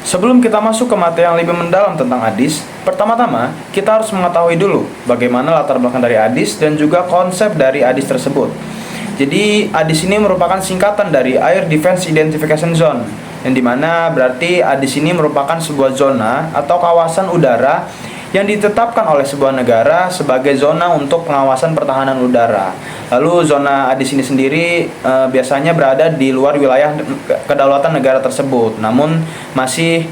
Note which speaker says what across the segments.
Speaker 1: Sebelum kita masuk ke materi yang lebih mendalam tentang ADIS, pertama-tama kita harus mengetahui dulu bagaimana latar belakang dari ADIS dan juga konsep dari ADIS tersebut. Jadi ADIS ini merupakan singkatan dari Air Defense Identification Zone, yang dimana berarti ADIS ini merupakan sebuah zona atau kawasan udara yang ditetapkan oleh sebuah negara sebagai zona untuk pengawasan pertahanan udara. Lalu zona ADIS ini sendiri biasanya berada di luar wilayah kedaulatan negara tersebut, namun masih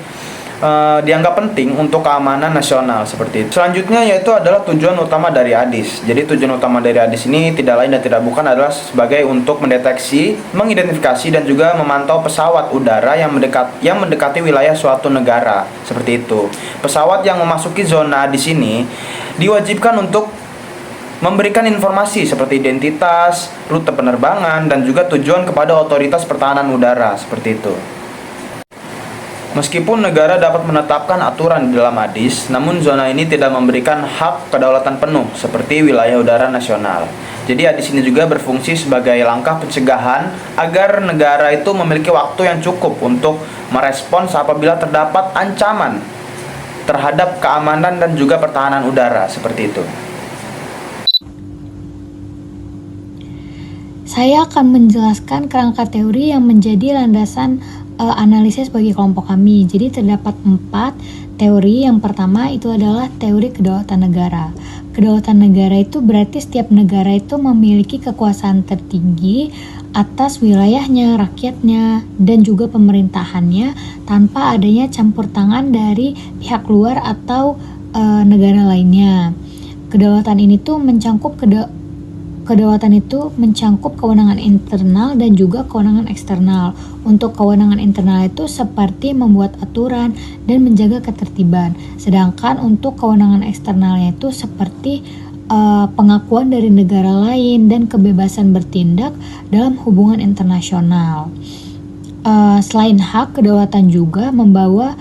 Speaker 1: dianggap penting untuk keamanan nasional seperti itu. Selanjutnya yaitu adalah tujuan utama dari ADIS. Jadi tujuan utama dari ADIS ini tidak lain dan tidak bukan adalah sebagai untuk mendeteksi, mengidentifikasi dan juga memantau pesawat udara yang mendekati wilayah suatu negara seperti itu. Pesawat yang memasuki zona ADIS ini diwajibkan untuk memberikan informasi seperti identitas, rute penerbangan dan juga tujuan kepada otoritas pertahanan udara seperti itu. Meskipun negara dapat menetapkan aturan di dalam ADIS, namun zona ini tidak memberikan hak kedaulatan penuh seperti wilayah udara nasional. Jadi ADIS ini juga berfungsi sebagai langkah pencegahan agar negara itu memiliki waktu yang cukup untuk merespons apabila terdapat ancaman terhadap keamanan dan juga pertahanan udara seperti itu.
Speaker 2: Saya akan menjelaskan kerangka teori yang menjadi landasan analisis bagi kelompok kami. Jadi terdapat 4 teori. Yang pertama itu adalah teori kedaulatan negara. Kedaulatan negara itu berarti setiap negara itu memiliki kekuasaan tertinggi atas wilayahnya, rakyatnya, dan juga pemerintahannya tanpa adanya campur tangan dari pihak luar atau negara lainnya. Kedaulatan ini tuh Kedaulatan itu mencangkup kewenangan internal dan juga kewenangan eksternal. Untuk kewenangan internal itu seperti membuat aturan dan menjaga ketertiban. Sedangkan untuk kewenangan eksternalnya itu seperti pengakuan dari negara lain dan kebebasan bertindak dalam hubungan internasional. Selain hak, kedaulatan juga membawa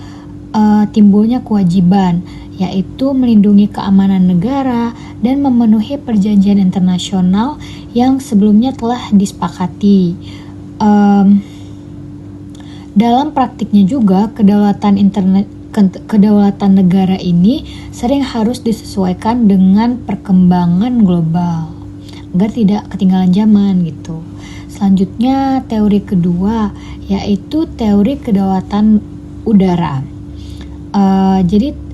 Speaker 2: timbulnya kewajiban, yaitu melindungi keamanan negara dan memenuhi perjanjian internasional yang sebelumnya telah disepakati. Dalam praktiknya juga, kedaulatan negara ini sering harus disesuaikan dengan perkembangan global agar tidak ketinggalan zaman gitu. Selanjutnya teori kedua yaitu teori kedaulatan udara. Jadi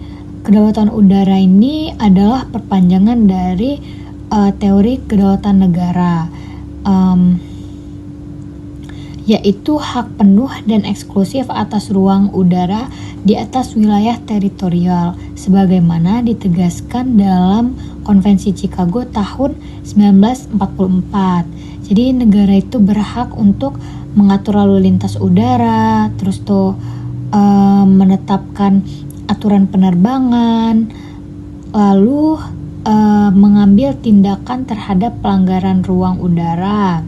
Speaker 2: kedaulatan udara ini adalah perpanjangan dari teori kedaulatan negara, yaitu hak penuh dan eksklusif atas ruang udara di atas wilayah teritorial, sebagaimana ditegaskan dalam Konvensi Chicago tahun 1944. Jadi negara itu berhak untuk mengatur lalu lintas udara, terus menetapkan aturan penerbangan, lalu mengambil tindakan terhadap pelanggaran ruang udara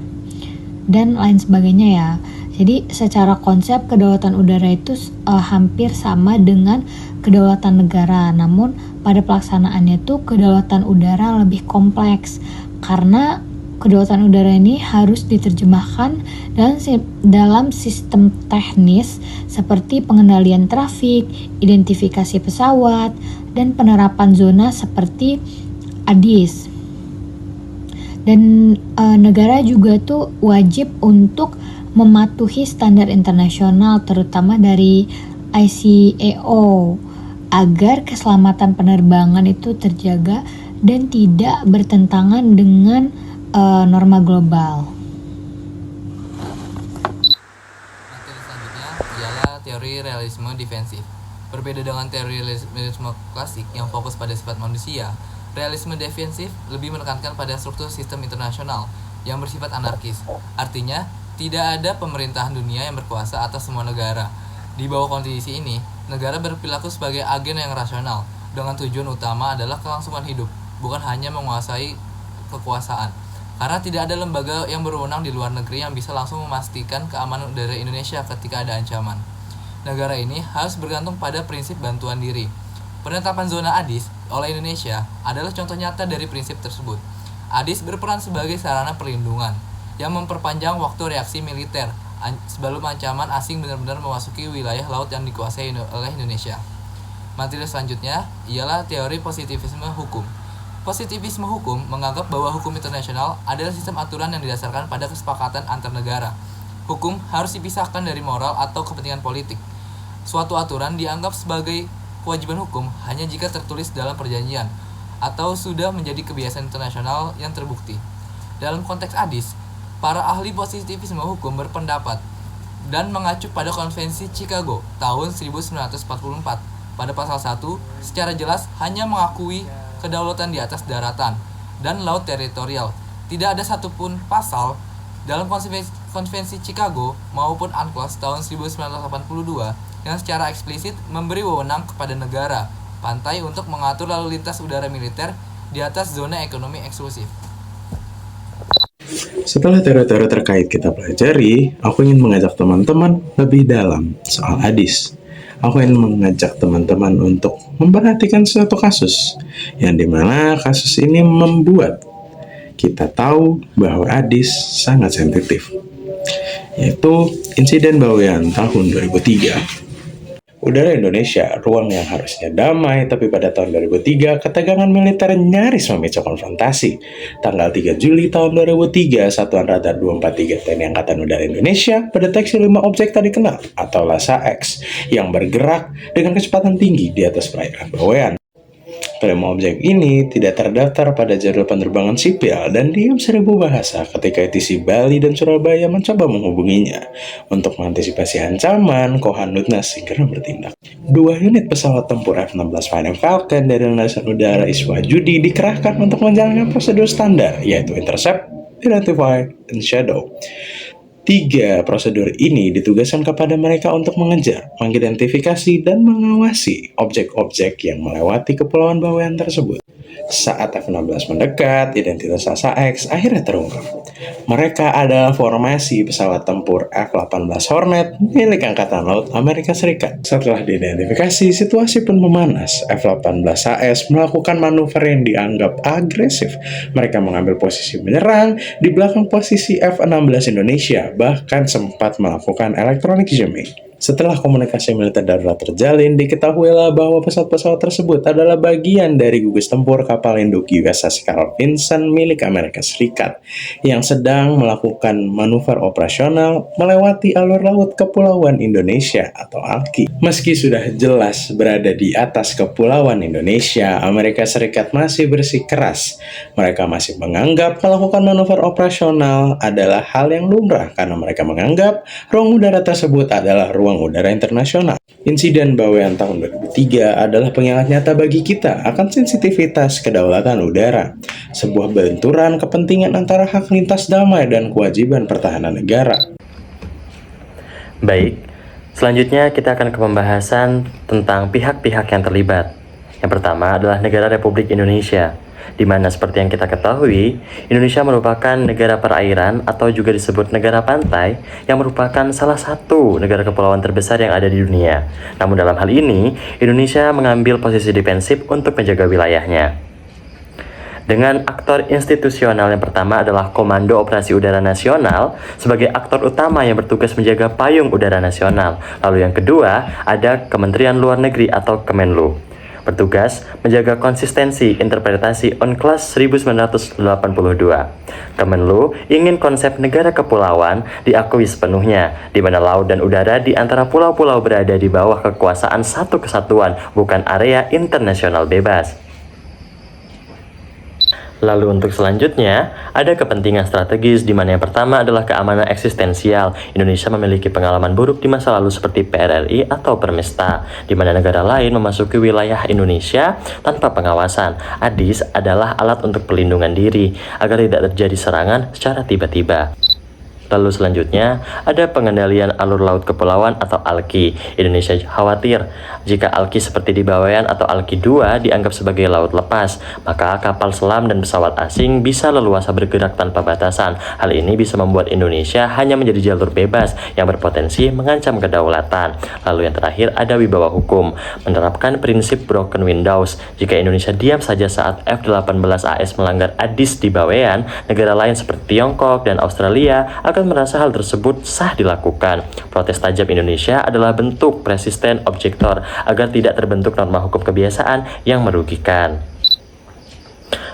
Speaker 2: dan lain sebagainya ya. Jadi secara konsep kedaulatan udara itu hampir sama dengan kedaulatan negara, namun pada pelaksanaannya itu kedaulatan udara lebih kompleks karena kedaulatan udara ini harus diterjemahkan dalam sistem teknis seperti pengendalian trafik, identifikasi pesawat, dan penerapan zona seperti ADIS. Dan negara juga tuh wajib untuk mematuhi standar internasional terutama dari ICAO agar keselamatan penerbangan itu terjaga dan tidak bertentangan dengan norma global.
Speaker 3: Materi selanjutnya ialah teori realisme defensif. Berbeda dengan teori realisme klasik yang fokus pada sifat manusia, realisme defensif lebih menekankan pada struktur sistem internasional yang bersifat anarkis. Artinya, tidak ada pemerintahan dunia yang berkuasa atas semua negara. Di bawah kondisi ini, negara berperilaku sebagai agen yang rasional, dengan tujuan utama adalah kelangsungan hidup, bukan hanya menguasai kekuasaan. Karena tidak ada lembaga yang berwenang di luar negeri yang bisa langsung memastikan keamanan udara Indonesia ketika ada ancaman. Negara ini harus bergantung pada prinsip bantuan diri. Penetapan zona ADIS oleh Indonesia adalah contoh nyata dari prinsip tersebut. ADIS berperan sebagai sarana perlindungan yang memperpanjang waktu reaksi militer sebelum ancaman asing benar-benar memasuki wilayah laut yang dikuasai oleh Indonesia. Materi selanjutnya ialah teori positivisme hukum. Positivisme hukum menganggap bahwa hukum internasional adalah sistem aturan yang didasarkan pada kesepakatan antar negara. Hukum harus dipisahkan dari moral atau kepentingan politik. Suatu aturan dianggap sebagai kewajiban hukum hanya jika tertulis dalam perjanjian atau sudah menjadi kebiasaan internasional yang terbukti. Dalam konteks ADIS, para ahli positivisme hukum berpendapat dan mengacu pada Konvensi Chicago tahun 1944. Pada pasal 1, secara jelas hanya mengakui kedaulatan di atas daratan dan laut teritorial. Tidak ada satupun pasal dalam Konvensi Chicago maupun UNCLOS tahun 1982 yang secara eksplisit memberi wewenang kepada negara pantai untuk mengatur lalu lintas udara militer di atas zona ekonomi eksklusif.
Speaker 4: Setelah teori-teori terkait kita pelajari, aku ingin mengajak teman-teman lebih dalam soal ADIS. Aku ingin mengajak teman-teman untuk memperhatikan suatu kasus, yang dimana kasus ini membuat kita tahu bahwa ADIS sangat sensitif, yaitu insiden Bawean tahun 2003. Udara Indonesia, ruang yang harusnya damai, tapi pada tahun 2003, ketegangan militer nyaris memicu konfrontasi. Tanggal 3 Juli tahun 2003, Satuan Radar 243 TNI Angkatan Udara Indonesia mendeteksi 5 objek tak dikenal atau LASA-X yang bergerak dengan kecepatan tinggi di atas perairan Bawean. Kelima objek ini tidak terdaftar pada jadwal penerbangan sipil dan diam 1000 bahasa ketika ITC Bali dan Surabaya mencoba menghubunginya. Untuk mengantisipasi ancaman, Kohanudnas segera bertindak. 2 unit pesawat tempur F-16 Fighting Falcon dari Landasan Udara Iswajudi dikerahkan untuk menjalankan prosedur standar, yaitu intercept, identify, dan shadow. 3 prosedur ini ditugaskan kepada mereka untuk mengejar, mengidentifikasi, dan mengawasi objek-objek yang melewati kepulauan Bawean tersebut. Saat F-16 mendekat, identitas LASA-X akhirnya terungkap. Mereka adalah formasi pesawat tempur F-18 Hornet milik Angkatan Laut Amerika Serikat. Setelah diidentifikasi, situasi pun memanas. F-18AS melakukan manuver yang dianggap agresif. Mereka mengambil posisi menyerang di belakang posisi F-16 Indonesia, bahkan sempat melakukan electronic jamming. Setelah komunikasi militer darurat terjalin, diketahuilah bahwa pesawat-pesawat tersebut adalah bagian dari gugus tempur kapal induk USS Carl Vinson milik Amerika Serikat yang sedang melakukan manuver operasional melewati alur laut Kepulauan Indonesia atau ALKI. Meski sudah jelas berada di atas Kepulauan Indonesia, Amerika Serikat masih bersikeras. Mereka masih menganggap melakukan manuver operasional adalah hal yang lumrah karena mereka menganggap ruang udara tersebut adalah ruang udara internasional. Insiden Bawean tahun 2003 adalah pengingat nyata bagi kita akan sensitivitas kedaulatan udara, sebuah benturan kepentingan antara hak lintas damai dan kewajiban pertahanan negara.
Speaker 5: Baik, selanjutnya kita akan ke pembahasan tentang pihak-pihak yang terlibat. Yang pertama adalah Negara Republik Indonesia, di mana seperti yang kita ketahui, Indonesia merupakan negara perairan atau juga disebut negara pantai yang merupakan salah satu negara kepulauan terbesar yang ada di dunia. Namun dalam hal ini, Indonesia mengambil posisi defensif untuk menjaga wilayahnya. Dengan aktor institusional yang pertama adalah Komando Operasi Udara Nasional sebagai aktor utama yang bertugas menjaga payung udara nasional. Lalu yang kedua ada Kementerian Luar Negeri atau Kemenlu, bertugas menjaga konsistensi interpretasi UNCLOS 1982. Kemenlu ingin konsep negara kepulauan diakui sepenuhnya, di mana laut dan udara di antara pulau-pulau berada di bawah kekuasaan satu kesatuan, bukan area internasional bebas. Lalu untuk selanjutnya, ada kepentingan strategis di mana yang pertama adalah keamanan eksistensial. Indonesia memiliki pengalaman buruk di masa lalu seperti PRRI atau Permesta, di mana negara lain memasuki wilayah Indonesia tanpa pengawasan. ADIS adalah alat untuk pelindungan diri agar tidak terjadi serangan secara tiba-tiba. Lalu selanjutnya, ada pengendalian alur laut kepulauan atau ALKI. Indonesia khawatir jika ALKI seperti di Bawean atau ALKI 2 dianggap sebagai laut lepas, maka kapal selam dan pesawat asing bisa leluasa bergerak tanpa batasan. Hal ini bisa membuat Indonesia hanya menjadi jalur bebas yang berpotensi mengancam kedaulatan. Lalu yang terakhir ada wibawa hukum, menerapkan prinsip broken windows. Jika Indonesia diam saja saat F-18AS melanggar ADIS di Bawean, negara lain seperti Tiongkok dan Australia akan masyarakat merasa hal tersebut sah dilakukan. Protes tajam Indonesia adalah bentuk persisten objektor agar tidak terbentuk norma hukum kebiasaan yang merugikan.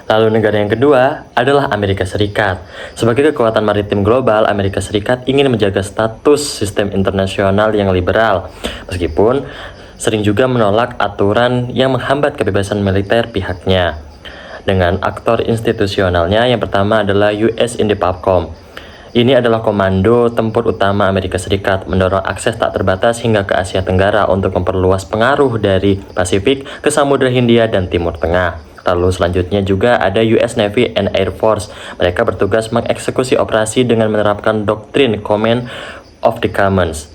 Speaker 5: Lalu negara yang kedua adalah Amerika Serikat. Sebagai kekuatan maritim global, Amerika Serikat ingin menjaga status sistem internasional yang liberal, meskipun sering juga menolak aturan yang menghambat kebebasan militer pihaknya. Dengan aktor institusionalnya, yang pertama adalah US Indepavcom. Ini adalah komando tempur utama Amerika Serikat, mendorong akses tak terbatas hingga ke Asia Tenggara untuk memperluas pengaruh dari Pasifik ke Samudra Hindia dan Timur Tengah. Lalu selanjutnya juga ada US Navy and Air Force. Mereka bertugas mengeksekusi operasi dengan menerapkan doktrin Command of the Commons.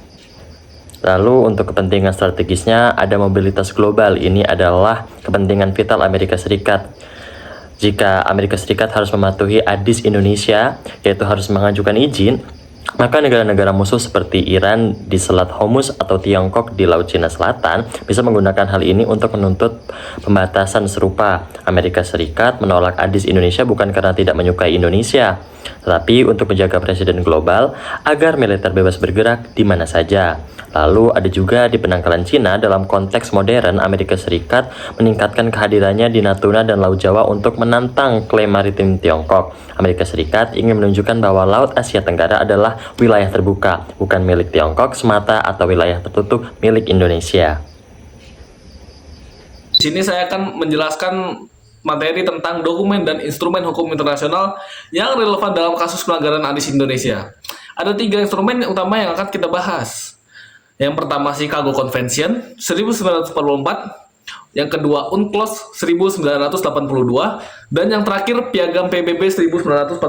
Speaker 5: Lalu untuk kepentingan strategisnya ada mobilitas global. Ini adalah kepentingan vital Amerika Serikat. Jika Amerika Serikat harus mematuhi ADIS Indonesia, yaitu harus mengajukan izin, maka negara-negara musuh seperti Iran di Selat Hormuz atau Tiongkok di Laut Cina Selatan bisa menggunakan hal ini untuk menuntut pembatasan serupa. Amerika Serikat menolak ADIS Indonesia bukan karena tidak menyukai Indonesia, tetapi untuk menjaga presiden global agar militer bebas bergerak di mana saja. Lalu ada juga di penangkalan Cina. Dalam konteks modern, Amerika Serikat meningkatkan kehadirannya di Natuna dan Laut Jawa untuk menantang klaim maritim Tiongkok. Amerika Serikat ingin menunjukkan bahwa Laut Asia Tenggara adalah wilayah terbuka, bukan milik Tiongkok semata atau wilayah tertutup milik Indonesia.
Speaker 6: Di sini saya akan menjelaskan materi tentang dokumen dan instrumen hukum internasional yang relevan dalam kasus pelanggaran ADIS Indonesia. Ada 3 instrumen utama yang akan kita bahas. Yang pertama Chicago Convention 1944, yang kedua UNCLOS 1982, dan yang terakhir Piagam PBB 1945.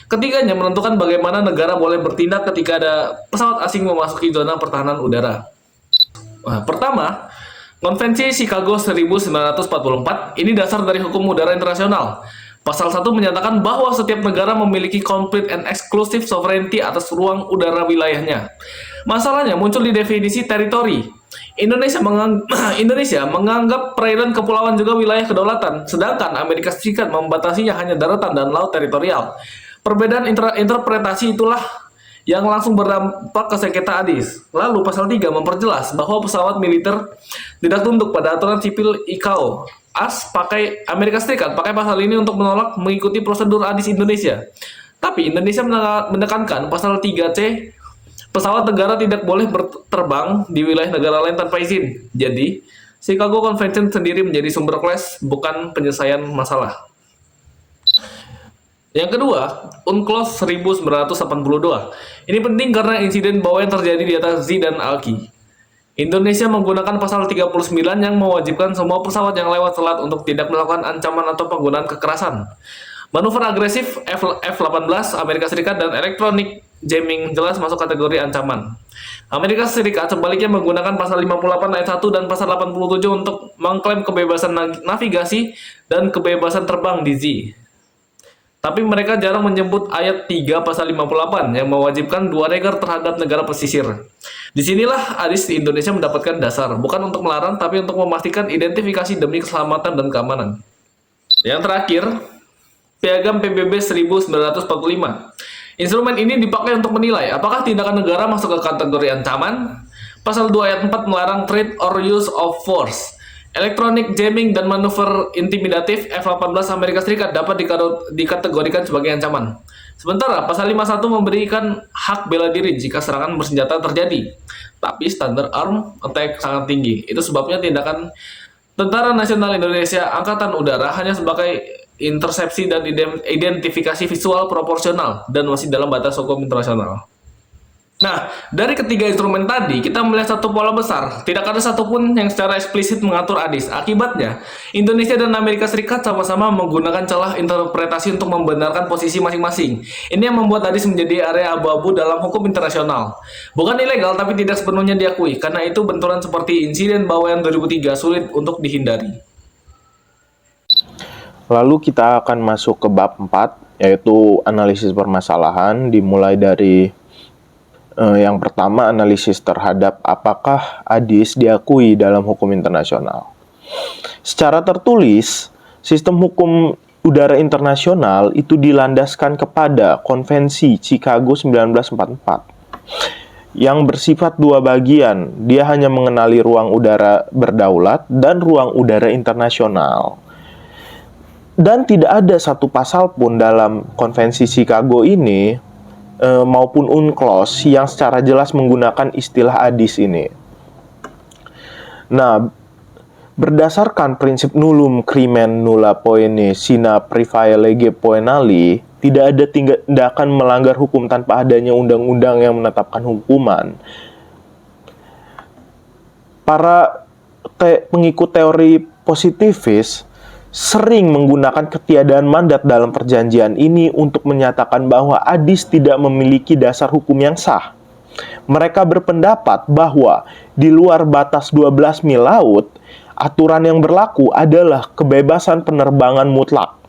Speaker 6: Ketiganya menentukan bagaimana negara boleh bertindak ketika ada pesawat asing memasuki zona pertahanan udara. Nah, pertama, Konvensi Chicago 1944 ini dasar dari hukum udara internasional. Pasal 1 menyatakan bahwa setiap negara memiliki complete and exclusive sovereignty atas ruang udara wilayahnya. Masalahnya muncul di definisi teritori. Indonesia menganggap perairan kepulauan juga wilayah kedaulatan, sedangkan Amerika Serikat membatasinya hanya daratan dan laut teritorial. Perbedaan interpretasi itulah yang langsung berdampak ke sengketa ADIS. Lalu pasal 3 memperjelas bahwa pesawat militer tidak tunduk pada aturan sipil ICAO. Amerika Serikat pakai pasal ini untuk menolak mengikuti prosedur ADIS Indonesia. Tapi Indonesia menekankan pasal 3C, pesawat negara tidak boleh berterbang di wilayah negara lain tanpa izin. Jadi, Chicago Convention sendiri menjadi sumber clash, bukan penyelesaian masalah. Yang kedua, UNCLOS 1982. Ini penting karena insiden bawah yang terjadi di atas Z dan Alki. Indonesia menggunakan pasal 39 yang mewajibkan semua pesawat yang lewat selat untuk tidak melakukan ancaman atau penggunaan kekerasan. Manuver agresif F-18 Amerika Serikat dan electronic jamming jelas masuk kategori ancaman. Amerika Serikat sebaliknya menggunakan pasal 58 ayat 1 dan pasal 87 untuk mengklaim kebebasan navigasi dan kebebasan terbang di Z. Tapi mereka jarang menyebut ayat 3 pasal 58 yang mewajibkan 2 regar terhadap negara pesisir. Disinilah ADIS di Indonesia mendapatkan dasar, bukan untuk melarang, tapi untuk memastikan identifikasi demi keselamatan dan keamanan. Yang terakhir, Piagam PBB 1945. Instrumen ini dipakai untuk menilai apakah tindakan negara masuk ke kategori ancaman. Pasal 2 ayat 4 melarang trade or use of force. Electronic jamming dan manuver intimidatif F-18 Amerika Serikat dapat dikategorikan sebagai ancaman. Sementara pasal 51 memberikan hak bela diri jika serangan bersenjata terjadi. Tapi standar arm attack sangat tinggi. Itu sebabnya tindakan Tentara Nasional Indonesia Angkatan Udara hanya sebagai intersepsi dan identifikasi visual proporsional dan masih dalam batas hukum internasional. Nah, dari ketiga instrumen tadi, kita melihat satu pola besar. Tidak ada satupun yang secara eksplisit mengatur ADIS. Akibatnya, Indonesia dan Amerika Serikat sama-sama menggunakan celah interpretasi untuk membenarkan posisi masing-masing. Ini yang membuat ADIS menjadi area abu-abu dalam hukum internasional. Bukan ilegal, tapi tidak sepenuhnya diakui. Karena itu, benturan seperti insiden Bawean 2003 sulit untuk dihindari.
Speaker 1: Lalu kita akan masuk ke bab 4, yaitu analisis permasalahan, dimulai dari yang pertama, analisis terhadap apakah ADIS diakui dalam hukum internasional. Secara tertulis, sistem hukum
Speaker 4: udara internasional itu dilandaskan kepada Konvensi Chicago 1944 yang bersifat dua bagian. Dia hanya mengenali ruang udara berdaulat dan ruang udara internasional. Dan tidak ada satu pasal pun dalam Konvensi Chicago ini maupun UNCLOS yang secara jelas menggunakan istilah ADIS ini. Nah, berdasarkan prinsip nullum crimen nulla poene sine praevia lege poenali, tidak ada tindakan melanggar hukum tanpa adanya undang-undang yang menetapkan hukuman. Para pengikut teori positivis sering menggunakan ketiadaan mandat dalam perjanjian ini untuk menyatakan bahwa ADIS tidak memiliki dasar hukum yang sah. Mereka berpendapat bahwa di luar batas 12 mil laut, aturan yang berlaku adalah kebebasan penerbangan mutlak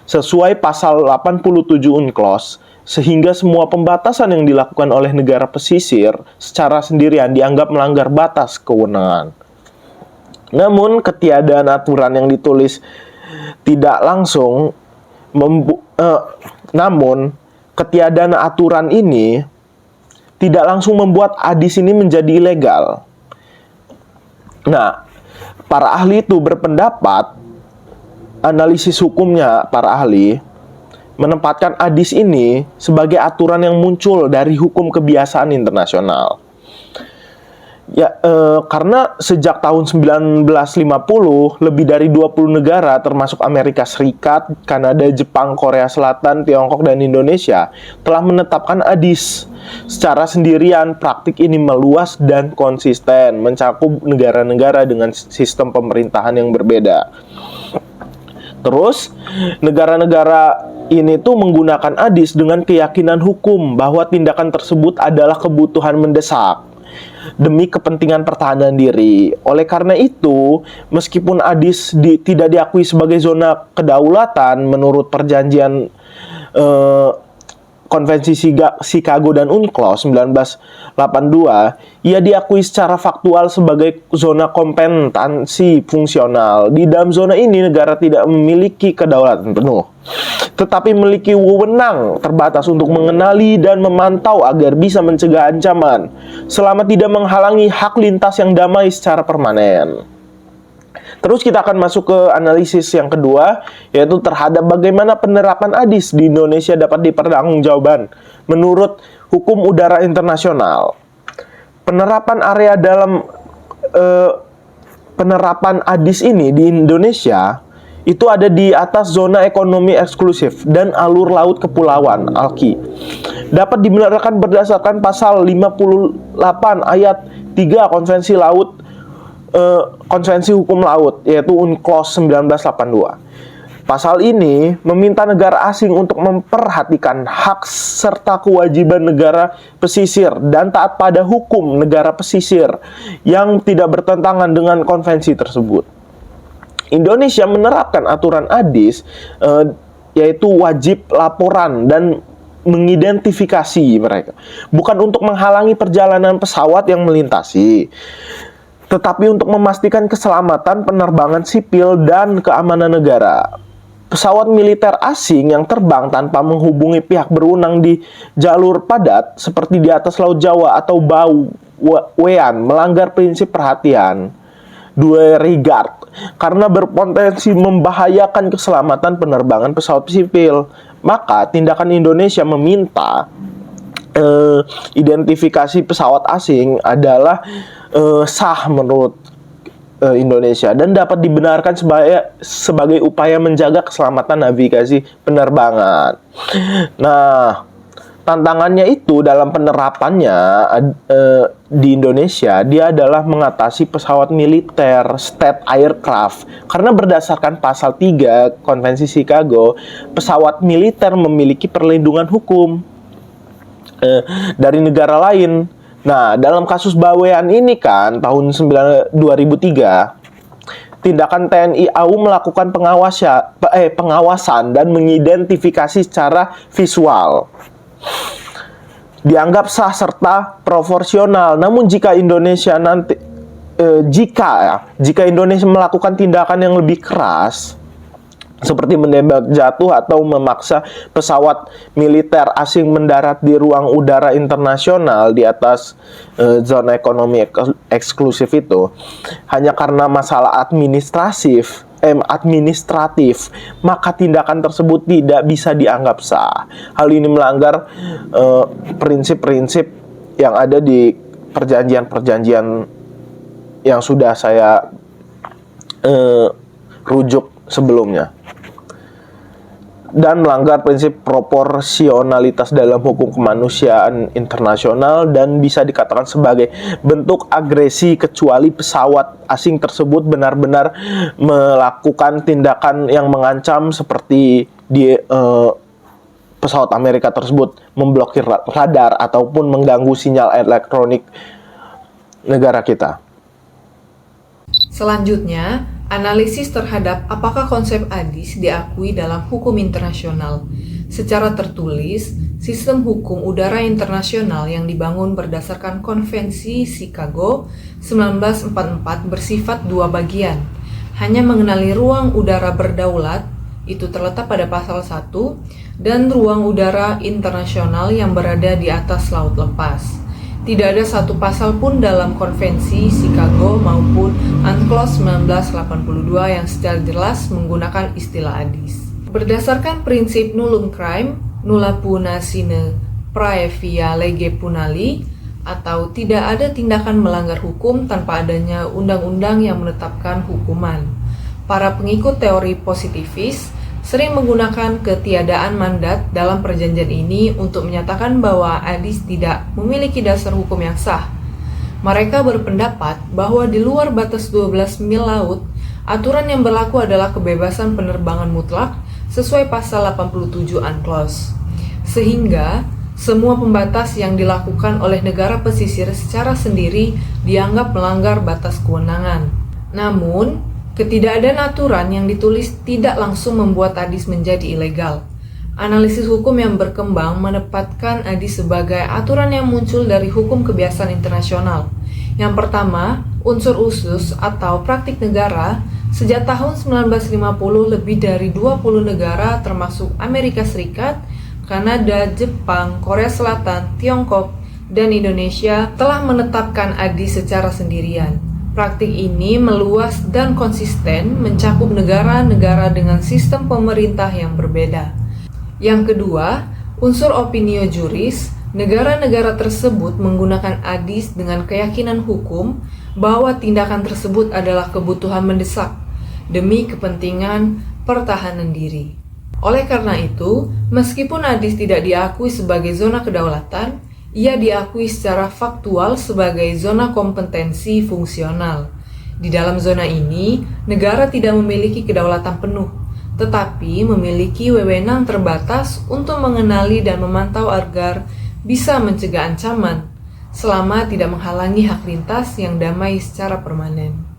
Speaker 4: sesuai pasal 87 UNCLOS, sehingga semua pembatasan yang dilakukan oleh negara pesisir secara sendirian dianggap melanggar batas kewenangan. Namun ketiadaan aturan yang ditulis tidak langsung namun ketiadaan aturan ini tidak langsung membuat ADIS ini menjadi ilegal. Nah, para ahli itu berpendapat, analisis hukumnya para ahli menempatkan ADIS ini sebagai aturan yang muncul dari hukum kebiasaan internasional. Ya, karena sejak tahun 1950 lebih dari 20 negara termasuk Amerika Serikat, Kanada, Jepang, Korea Selatan, Tiongkok, dan Indonesia telah menetapkan ADIS. Secara sendirian, praktik ini meluas dan konsisten, mencakup negara-negara dengan sistem pemerintahan yang berbeda. Terus, negara-negara ini tuh menggunakan ADIS dengan keyakinan hukum bahwa tindakan tersebut adalah kebutuhan mendesak demi kepentingan pertahanan diri. Oleh karena itu, meskipun ADIS tidak diakui sebagai zona kedaulatan menurut perjanjian Konvensi Chicago dan UNCLOS 1982, ia diakui secara faktual sebagai zona kompetensi fungsional. Di dalam zona ini, negara tidak memiliki kedaulatan penuh, tetapi memiliki wewenang terbatas untuk mengenali dan memantau agar bisa mencegah ancaman, selama tidak menghalangi hak lintas yang damai secara permanen. Terus kita akan masuk ke analisis yang kedua, yaitu terhadap bagaimana penerapan ADIS di Indonesia dapat dipertanggungjawabkan menurut hukum udara internasional. Penerapan area dalam penerapan ADIS ini di Indonesia itu ada di atas zona ekonomi eksklusif dan alur laut kepulauan (ALKI). Dapat dibenarkan berdasarkan pasal 58 ayat 3 Konvensi Hukum Laut, yaitu UNCLOS 1982. Pasal ini meminta negara asing untuk memperhatikan hak serta kewajiban negara pesisir dan taat pada hukum negara pesisir yang tidak bertentangan dengan konvensi tersebut. Indonesia menerapkan aturan ADIS, yaitu wajib laporan dan mengidentifikasi mereka, bukan untuk menghalangi perjalanan pesawat yang melintasi, tetapi untuk memastikan keselamatan penerbangan sipil dan keamanan negara. Pesawat militer asing yang terbang tanpa menghubungi pihak berwenang di jalur padat seperti di atas Laut Jawa atau bawean melanggar prinsip perhatian due regard karena berpotensi membahayakan keselamatan penerbangan pesawat sipil. Maka tindakan Indonesia meminta identifikasi pesawat asing adalah sah menurut Indonesia dan dapat dibenarkan sebagai upaya menjaga keselamatan navigasi penerbangan. Nah, tantangannya itu dalam penerapannya di Indonesia, dia adalah mengatasi pesawat militer state aircraft. Karena berdasarkan pasal 3 Konvensi Chicago, pesawat militer memiliki perlindungan hukum dari negara lain. Nah, dalam kasus Bawean ini kan tahun 2003, tindakan TNI AU melakukan pengawasan dan mengidentifikasi secara visual. Dianggap sah serta proporsional. Namun jika Indonesia jika Indonesia melakukan tindakan yang lebih keras,
Speaker 7: seperti menembak jatuh atau memaksa pesawat militer asing mendarat di ruang udara internasional di atas zona ekonomi eksklusif itu hanya karena masalah administratif, maka tindakan tersebut tidak bisa dianggap sah. Hal ini melanggar prinsip-prinsip yang ada di perjanjian-perjanjian yang sudah saya rujuk sebelumnya, dan melanggar prinsip proporsionalitas dalam hukum kemanusiaan internasional dan bisa dikatakan sebagai bentuk agresi kecuali pesawat asing tersebut benar-benar melakukan tindakan yang mengancam seperti di pesawat Amerika tersebut memblokir radar ataupun mengganggu sinyal elektronik negara kita.
Speaker 8: Selanjutnya, analisis terhadap apakah konsep ADIS diakui dalam hukum internasional. Secara tertulis, sistem hukum udara internasional yang dibangun berdasarkan Konvensi Chicago 1944 bersifat dua bagian. Hanya mengenali ruang udara berdaulat, itu terletak pada pasal 1, dan ruang udara internasional yang berada di atas laut lepas. Tidak ada satu pasal pun dalam Konvensi Chicago maupun UNCLOS 1982 yang secara jelas menggunakan istilah ADIS. Berdasarkan prinsip nullum crimen, nulla puna sine praevia lege punali, atau tidak ada tindakan melanggar hukum tanpa adanya undang-undang yang menetapkan hukuman. Para pengikut teori positivis sering menggunakan ketiadaan mandat dalam perjanjian ini untuk menyatakan bahwa ADIS tidak memiliki dasar hukum yang sah. Mereka berpendapat bahwa di luar batas 12 mil laut, aturan yang berlaku adalah kebebasan penerbangan mutlak sesuai pasal 87 UNCLOS. Sehingga, semua pembatas yang dilakukan oleh negara pesisir secara sendiri dianggap melanggar batas kewenangan. Namun, ketidakadaan aturan yang ditulis tidak langsung membuat ADIS menjadi ilegal. Analisis hukum yang berkembang menempatkan ADIS sebagai aturan yang muncul dari hukum kebiasaan internasional. Yang pertama, unsur usus atau praktik negara. Sejak tahun 1950, lebih dari 20 negara termasuk Amerika Serikat, Kanada, Jepang, Korea Selatan, Tiongkok, dan Indonesia telah menetapkan ADIS secara sendirian. Praktik ini meluas dan konsisten mencakup negara-negara dengan sistem pemerintah yang berbeda. Yang kedua, unsur opinio juris. Negara-negara tersebut menggunakan ADIS dengan keyakinan hukum bahwa tindakan tersebut adalah kebutuhan mendesak demi kepentingan pertahanan diri. Oleh karena itu, meskipun ADIS tidak diakui sebagai zona kedaulatan, ia diakui secara faktual sebagai zona kompetensi fungsional. Di dalam zona ini, negara tidak memiliki kedaulatan penuh, tetapi memiliki wewenang terbatas untuk mengenali dan memantau agar bisa mencegah ancaman, selama tidak menghalangi hak lintas yang damai secara permanen.